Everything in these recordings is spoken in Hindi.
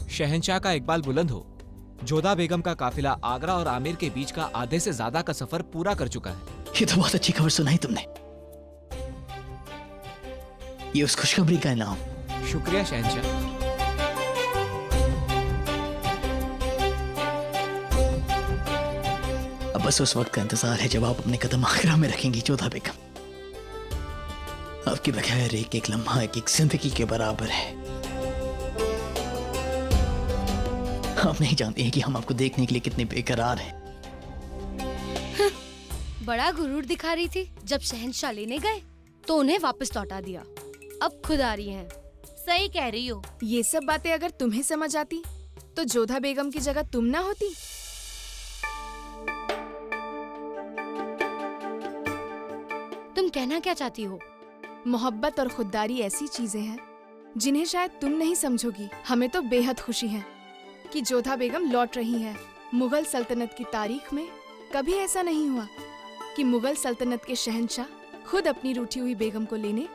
शहंशाह का इकबाल बुलंद हो। जोधा बेगम का काफिला आगरा और आमेर के बीच का आधे से ज्यादा का सफर पूरा कर चुका है। ये तो बहुत अच्छी खबर सुनाई तुमने। ये उस खुशखबरी का इनाम। शुक्रिया शहंशाह। अब बस उस वक्त का इंतजार है जब आप अपने कदम आगरा में रखेंगी जोधा बेगम। आपके बगैर एक एक लम्हा एक एक जिंदगी के बराबर है। आप नहीं जानते हैं कि हम आपको देखने के लिए कितने बेकरार हैं। बड़ा गुरूर दिखा रही थी। जब शहंशाह लेने गए तो उन्हें वापस लौटा दिया। अब खुद आ रही हैं। सही कह रही हो। ये सब बातें अगर तुम्हें समझ आती तो जोधा बेगम की जगह तुम ना होती। तुम कहना क्या चाहती हो? मोहब्बत और खुददारी ऐसी चीजें हैं जिन्हें शायद तुम नहीं समझोगी। हमें तो बेहद खुशी है कि जोधा बेगम लौट रही है। मुगल सल्तनत की तारीख में कभी ऐसा नहीं हुआ कि मुगल सल्तनत के शहंशाह खुद अपनी रूठी हुई बेगम को लेने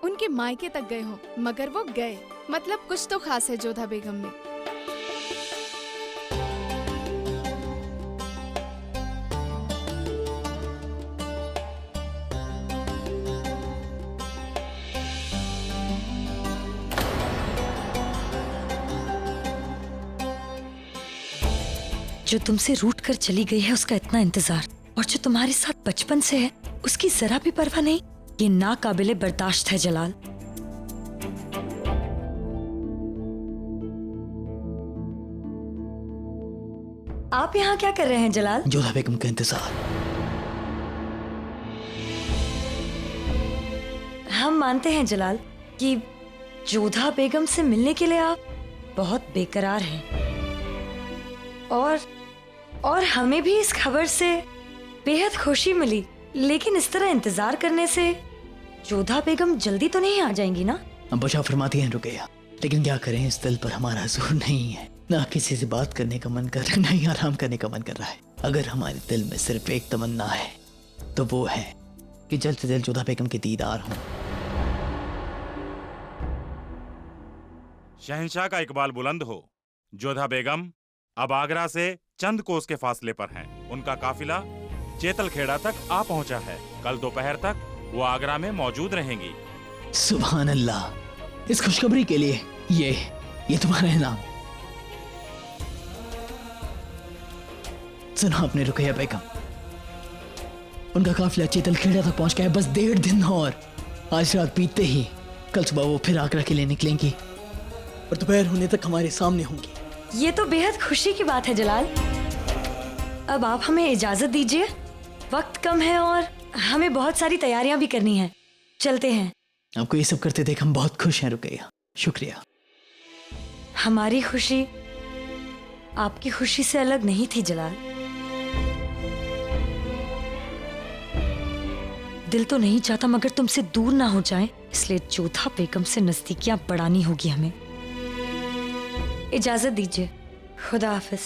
उनके मायके तक गए हो, मगर वो गए। मतलब कुछ तो खास है जोधा बेगम में। जो तुमसे रूठ कर चली गई है उसका इतना इंतजार, और जो तुम्हारे साथ बचपन से है उसकी जरा भी परवाह नहीं। ये नाकाबिले बर्दाश्त है जलाल। आप यहाँ क्या कर रहे हैं जलाल? जोधा बेगम का इंतजार। हम मानते हैं जलाल कि जोधा बेगम से मिलने के लिए आप बहुत बेकरार हैं, और हमें भी इस खबर से बेहद खुशी मिली। लेकिन इस तरह इंतजार करने से जोधा बेगम जल्दी तो नहीं आ जाएंगी ना? हम बचा फरमाती हैं रुकैया, लेकिन क्या करें, इस दिल पर हमारा जोर नहीं है। ना किसी से बात करने का मन कर रहा है, ना ही आराम करने का मन कर रहा है। अगर हमारे दिल में सिर्फ एक तमन्ना है तो वो है कि जल्द से जल्द जोधा बेगम के दीदार हों। शहंशाह का इकबाल बुलंद हो। जोधा बेगम अब आगरा से चंद कोस के फासले पर हैं। उनका काफिला चेतलखेड़ा तक आ पहुंचा है। कल दोपहर तक वो आगरा में मौजूद रहेंगी। सुभान अल्लाह, इस खुशखबरी के लिए ये तुम्हारा इनाम। सुना आपने रुकैया बेगम, उनका काफिला चेतलखेड़ा तक पहुंच गया है। बस 1.5 दिन और। आज रात बीतते ही कल सुबह वो फिर आगरा के लिए निकलेंगी और दोपहर होने तक हमारे सामने होंगी। ये तो बेहद खुशी की बात है जलाल। अब आप हमें इजाजत दीजिए, वक्त कम है और हमें बहुत सारी तैयारियां भी करनी है। चलते हैं। आपको ये सब करते देख हम बहुत खुश हैं रुकैया। शुक्रिया। हमारी खुशी आपकी खुशी से अलग नहीं थी जलाल। दिल तो नहीं चाहता मगर तुमसे दूर ना हो जाए, इसलिए जोधा बेगम से नजदीकियां बढ़ानी होगी हमें। इजाजत दीजिए। खुदा हाफिज।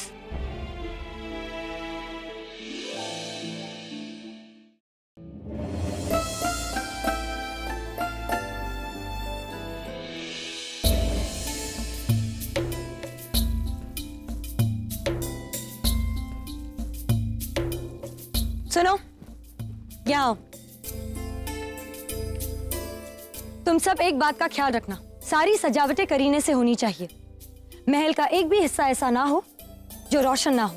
सुनो, यहाँ आओ। तुम सब एक बात का ख्याल रखना, सारी सजावटें करीने से होनी चाहिए। महल का एक भी हिस्सा ऐसा ना हो जो रोशन ना हो।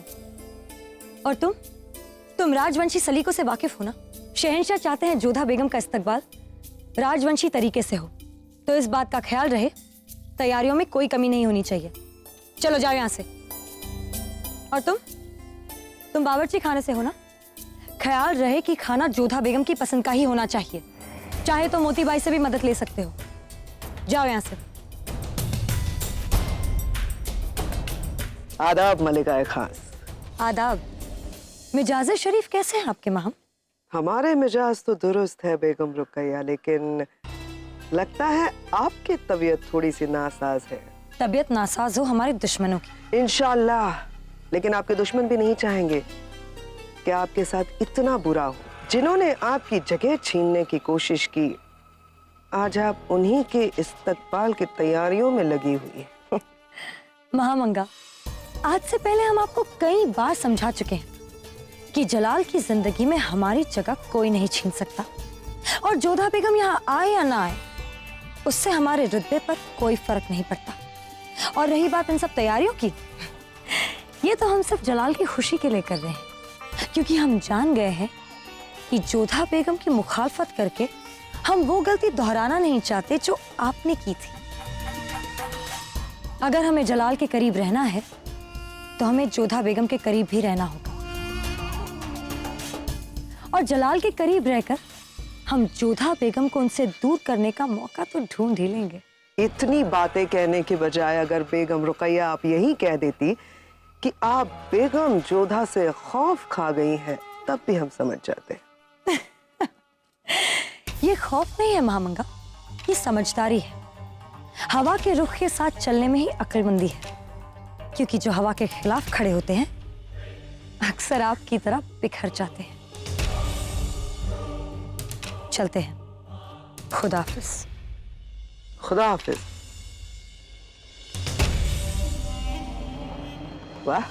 और तुम राजवंशी सलीकों से वाकिफ हो ना? शहंशाह चाहते हैं जोधा बेगम का इस्तकबाल राजवंशी तरीके से हो, तो इस बात का ख्याल रहे तैयारियों में कोई कमी नहीं होनी चाहिए। चलो जाओ यहाँ से। और तुम बावर्ची खाने से हो ना? ख्याल रहे कि खाना जोधा बेगम की पसंद का ही होना चाहिए। चाहे तो मोती बाई से भी मदद ले सकते हो। जाओ यहाँ से। आदाब मलिकाए खास। आदाब। मिजाज शरीफ कैसे हैं आपके माहम? हमारे मिजाज तो दुरुस्त है बेगम रुकैया, लेकिन लगता है आपकी तबीयत थोड़ी सी नासाज है। तबीयत नासाज हो हमारे दुश्मनों की। इंशाल्लाह, लेकिन आपके दुश्मन भी नहीं चाहेंगे कि आपके साथ इतना बुरा हो। जिन्होंने आपकी जगह छीनने की कोशिश की, आज आप उन्हीं के इस्तकबाल की तैयारियों में लगी हुई है। महामंगा, आज से पहले हम आपको कई बार समझा चुके हैं कि जलाल की जिंदगी में हमारी जगह कोई नहीं छीन सकता, और जोधा बेगम यहाँ आए या ना आए उससे हमारे रुतबे पर कोई फर्क नहीं पड़ता। और रही बात इन सब तैयारियों की, ये तो हम सिर्फ जलाल की खुशी के लिए कर रहे हैं, क्योंकि हम जान गए हैं कि जोधा बेगम की मुखालफत करके हम वो गलती दोहराना नहीं चाहते जो आपने की थी। अगर हमें जलाल के करीब रहना है तो हमें जोधा बेगम के करीब भी रहना होगा, और जलाल के करीब रहकर हम जोधा बेगम को उनसे दूर करने का मौका तो ढूंढ ही लेंगे। इतनी बातें कहने के बजाय अगर बेगम रुकैया आप यही कह देती कि आप बेगम जोधा से खौफ खा गई हैं, तब भी हम समझ जाते। ये खौफ नहीं है महामंगा, ये समझदारी है। हवा के रुख के साथ चलने में ही अक्लमंदी है, क्योंकि जो हवा के खिलाफ खड़े होते हैं अक्सर आपकी तरह बिखर जाते हैं। चलते हैं, खुदा हाफिज। खुदा हाफिज। वाह,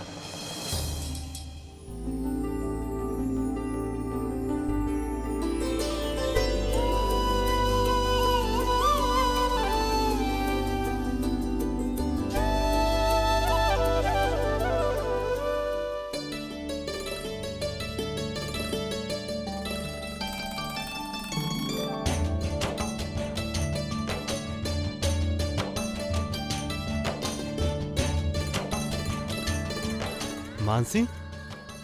मानसी,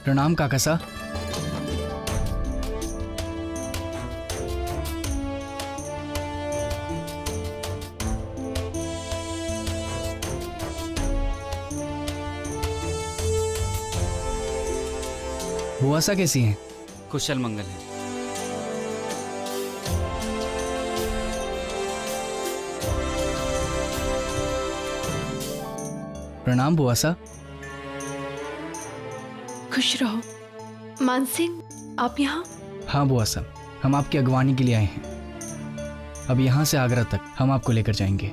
प्रणाम काका साहब। बुआ सा कैसी हैं? कुशल मंगल है। प्रणाम बुआ सा। खुश रहो। मान सिंह, आप यहाँ? हाँ बुआ साहब, हम आपकी अगवानी के लिए आए हैं। अब यहाँ से आगरा तक हम आपको लेकर जाएंगे।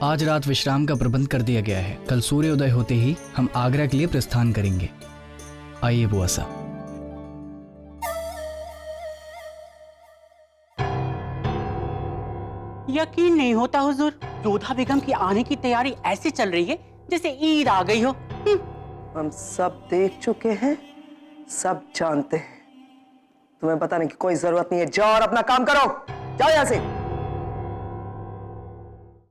आज रात विश्राम का प्रबंध कर दिया गया है। कल सूर्योदय होते ही हम आगरा के लिए प्रस्थान करेंगे। आइए बुआ साहब। यकीन नहीं होता हुजूर, जोधा बेगम की आने की तैयारी ऐसे चल रही है जैसे ईद आ गई हो। हम सब देख चुके हैं, सब जानते हैं। तुम्हें बताने की कोई जरूरत नहीं है। जाओ और अपना काम करो। जाओ यहाँ से।